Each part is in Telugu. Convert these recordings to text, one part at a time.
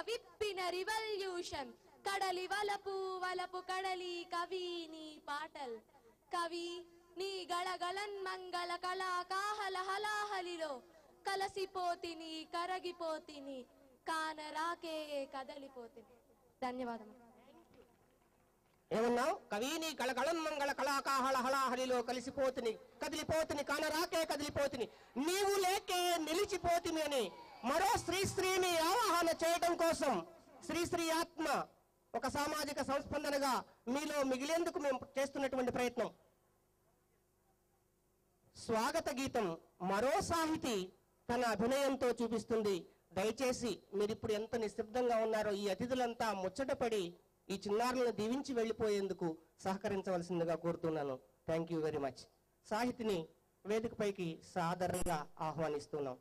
విప్పిన రివల్యూషన్ కడలి వలపు వలపు కడలి కవి నీ పాటల్ కవి నీ గళగళన్ మంగళ కళా కాహల హలాహలిలో కలసిపోతిని కరగిపోతిని కానరాకే కదలిపోతిని. ధన్యవాదములు. ఏమన్నావు? కవిని కళగళం మంగళ కళాకాహళ హళాహలిలో కలిసిపోతుని కదిలిపోతుని కానరాకే కదిలిపోతుని నీవు లేకే నిలిచిపోతుని అని మరో శ్రీశ్రీని ఆవాహన చేయడం కోసం శ్రీశ్రీ ఆత్మ ఒక సామాజిక సంస్పందనగా మీలో మిగిలేందుకు మేము చేస్తున్నటువంటి ప్రయత్నం. స్వాగత గీతం మరో సాహితీ తన అభినయంతో చూపిస్తుంది. దయచేసి మీరిప్పుడు ఎంత నిశ్శబ్దంగా ఉన్నారో ఈ అతిథులంతా ముచ్చటపడి ఈ చిన్నారులను దీవించి వెళ్ళిపోయేందుకు సహకరించవలసిందిగా కోరుతున్నాను. Thank you very much. సాహితిని వేదికపైకి సాదరంగా ఆహ్వానిస్తున్నాం.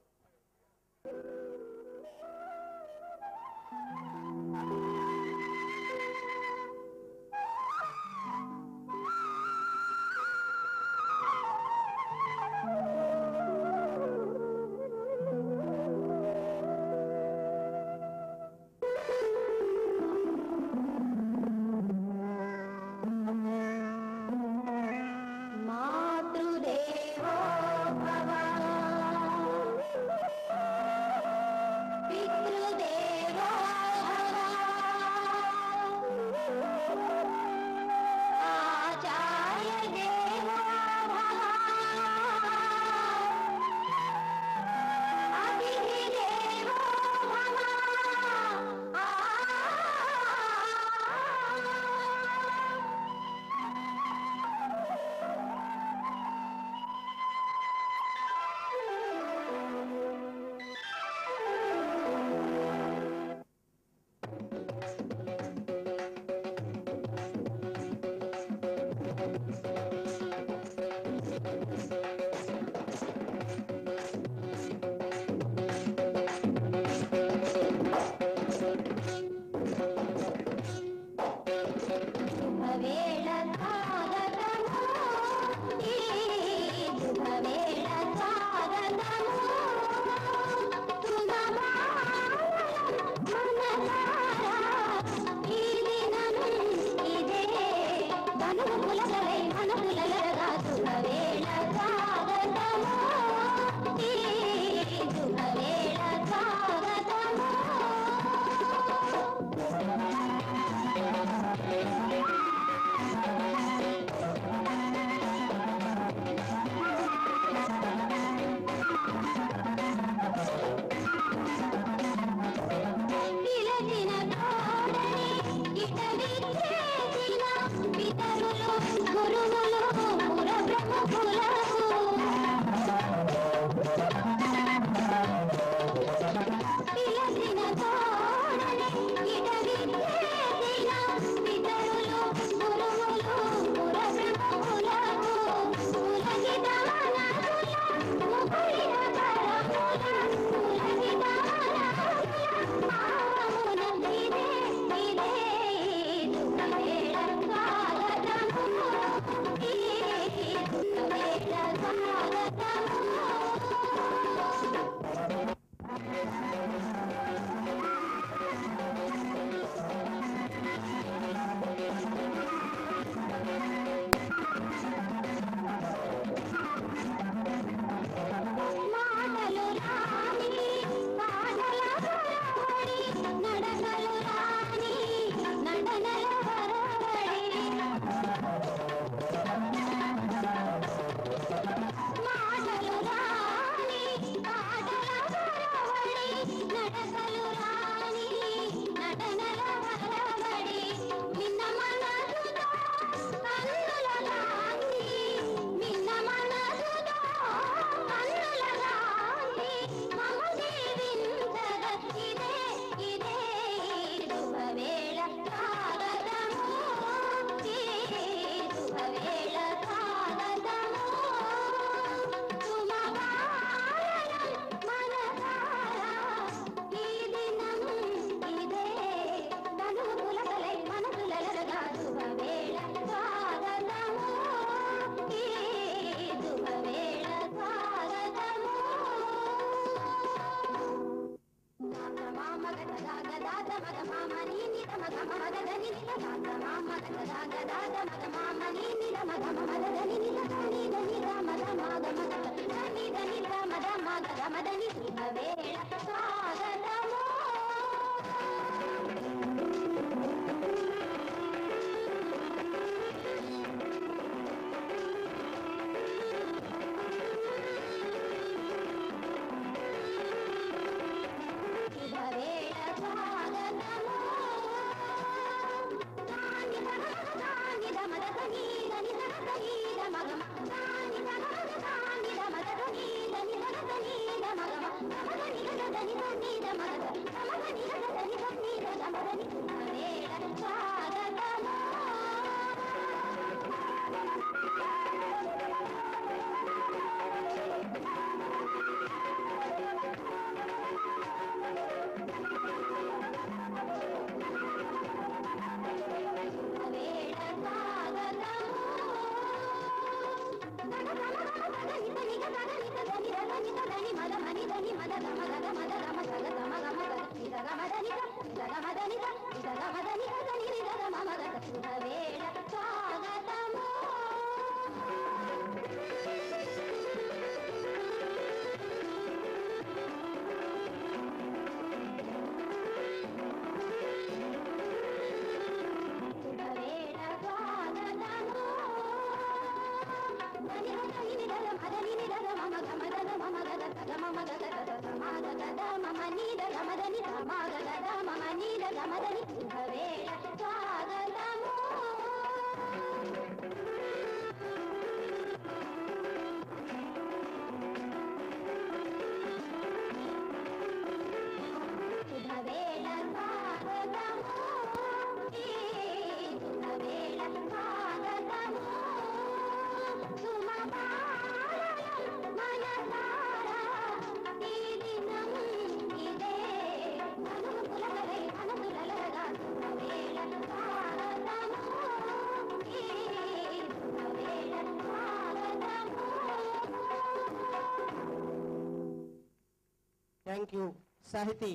థ్యాంక్ యూ సాహితీ.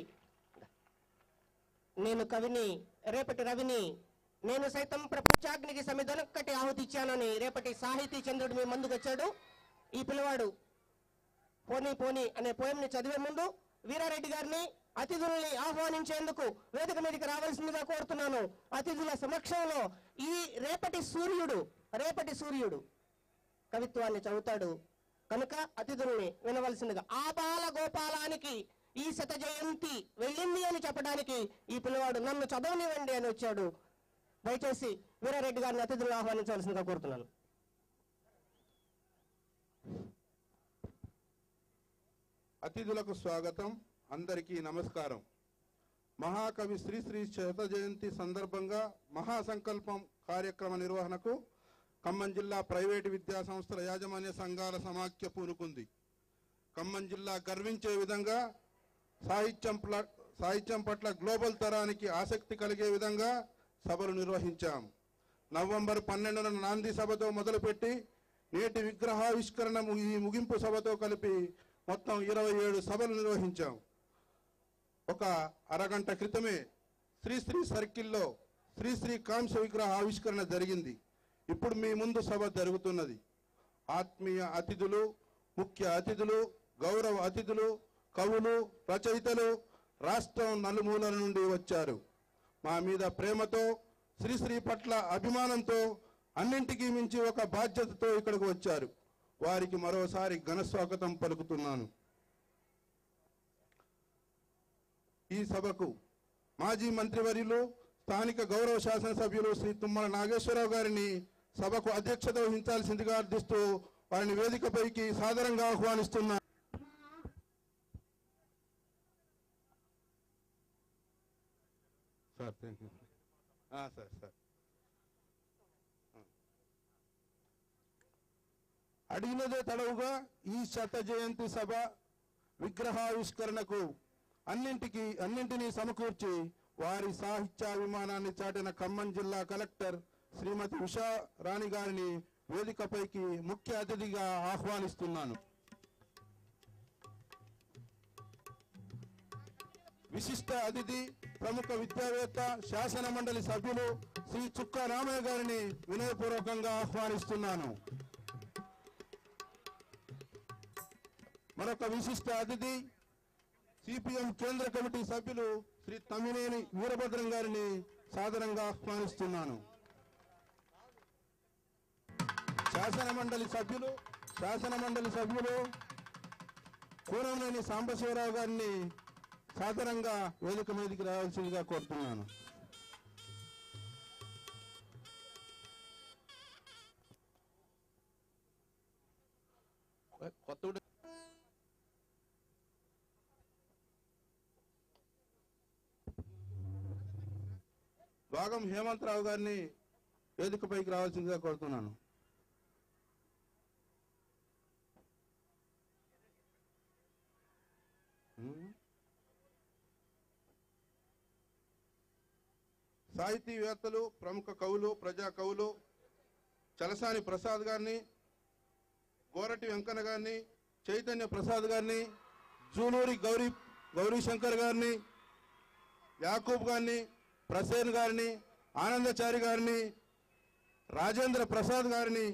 నేను కవిని, రేపటి రవిని, నేను సైతం ప్రపంచాగ్నికి సమిధనొక్కటి ఆహుతి ఇచ్చానని రేపటి సాహితీ చంద్రుడు మీ ముందుకు వచ్చాడు. ఈ పిల్లవాడు పోనీ పోనీ అనే పోయంని చదివే ముందు వీరారెడ్డి గారిని అతిథుల్ని ఆహ్వానించేందుకు వేదిక మీదకి రావాల్సిందిగా కోరుతున్నాను. అతిథుల సమక్షంలో ఈ రేపటి సూర్యుడు కవిత్వాన్ని చదువుతాడు కనుక అతిథుల్ని వినవలసిందిగా. ఆ బాల గోపాలానికి ఈ శత జయంతి వెళ్ళింది అని చెప్పడానికి ఈ పిల్లవాడు నన్ను చదవనివ్వండి అని వచ్చాడు. దయచేసి వీరారెడ్డి గారిని అతిథులను ఆహ్వానించవలసిందిగా కోరుతున్నాను. అతిథులకు స్వాగతం. అందరికీ నమస్కారం. మహాకవి శ్రీశ్రీ శత జయంతి సందర్భంగా మహాసంకల్పం కార్యక్రమ నిర్వహణకు ఖమ్మం జిల్లా ప్రైవేటు విద్యా సంస్థల యాజమాన్య సంఘాల సమాఖ్య పూనుకుంది. ఖమ్మం జిల్లా గర్వించే విధంగా సాహిత్యం పట్ల గ్లోబల్ తరానికి ఆసక్తి కలిగే విధంగా సభలు నిర్వహించాం. నవంబర్ 12న నాంది సభతో మొదలుపెట్టి నేటి విగ్రహావిష్కరణ ఈ ముగింపు సభతో కలిపి మొత్తం 27 సభలు నిర్వహించాం. ఒక అరగంట క్రితమే శ్రీశ్రీ సర్కిల్లో శ్రీశ్రీ కాంస్య విగ్రహ ఆవిష్కరణ జరిగింది. ఇప్పుడు మీ ముందు సభ జరుగుతున్నది. ఆత్మీయ అతిథులు, ముఖ్య అతిథులు, గౌరవ అతిథులు, కవులు, రచయితలు రాష్ట్రం నలుమూలల నుండి వచ్చారు. మా మీద ప్రేమతో, శ్రీశ్రీ పట్ల అభిమానంతో, అన్నింటికీ మించి ఒక బాధ్యతతో ఇక్కడికి వచ్చారు. వారికి మరోసారి ఘన స్వాగతం పలుకుతున్నాను. ఈ సభకు మాజీ మంత్రివర్యులు, స్థానిక గౌరవ శాసనసభ్యులు శ్రీ తుమ్మల నాగేశ్వరరావు గారిని సభకు అధ్యక్షత వహించాల్సిందిగా అర్థిస్తూ వారిని వేదికపైకి సాదరంగా ఆహ్వానిస్తున్నారు. అడిగినదే తడవుగా ఈ శత జయంతి సభ విగ్రహావిష్కరణకు అన్నింటినీ సమకూర్చి వారి సాహిత్యాభిమానాన్ని చాటిన ఖమ్మం జిల్లా కలెక్టర్ శ్రీమతి ఉషా రాణి గారిని వేదికపైకి ముఖ్య అతిథిగా ఆహ్వానిస్తున్నాను. విశిష్ట అతిథి ప్రముఖ విద్యావేత్త శాసన మండలి సభ్యులు శ్రీ చుక్కా రామయ్య గారిని వినయపూర్వకంగా ఆహ్వానిస్తున్నాను. మరొక విశిష్ట అతిథి సిపిఎం కేంద్ర కమిటీ సభ్యులు శ్రీ తమ్మినేని వీరభద్రం గారిని సాదరంగా ఆహ్వానిస్తున్నాను. శాసన మండలి సభ్యులు కూనంనేని సాంబశివరావు గారిని సాదరంగా వేదిక మీదకి రావాల్సిందిగా కోరుతున్నాను. భాగం హేమంతరావు గారిని వేదికపైకి రావాల్సిందిగా కోరుతున్నాను. సాహితీవేత్తలు ప్రముఖ కవులు ప్రజా కవులు చలసాని ప్రసాద్ గారిని, గోరటి వెంకన్న గారిని, చైతన్య ప్రసాద్ గారిని, జూలూరి గౌరీశంకర్ గారిని, యాకూబ్ గారిని, ప్రసేన్ గారిని, ఆనందచారి గారిని, రాజేంద్ర ప్రసాద్ గారిని